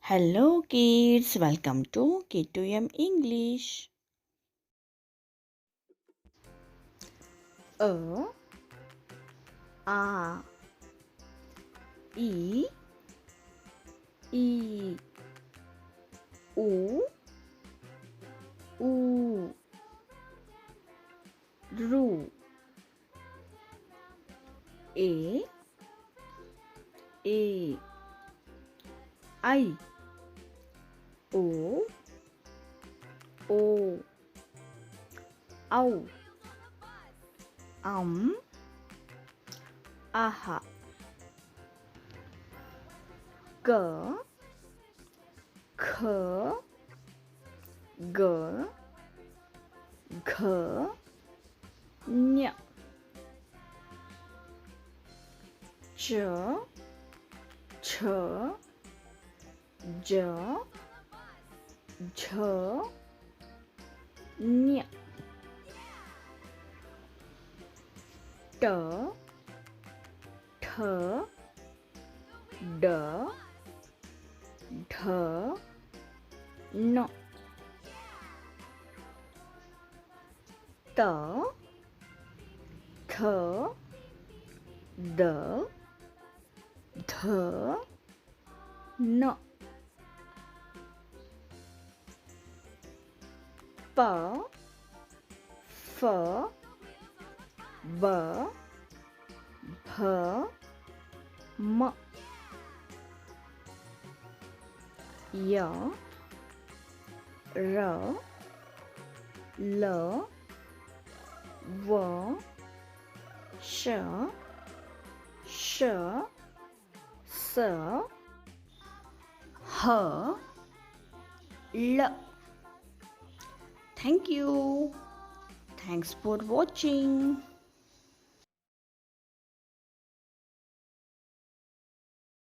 Hello kids, welcome to K2M English. A A E E U U Ru A I O O Au Aha G K G Gh Ñ Ch Ch J Jh Ñ T Th D Th N T Th D Th N P F B P M Y R L V Sh Sh S H L. Thank you. Thanks for watching.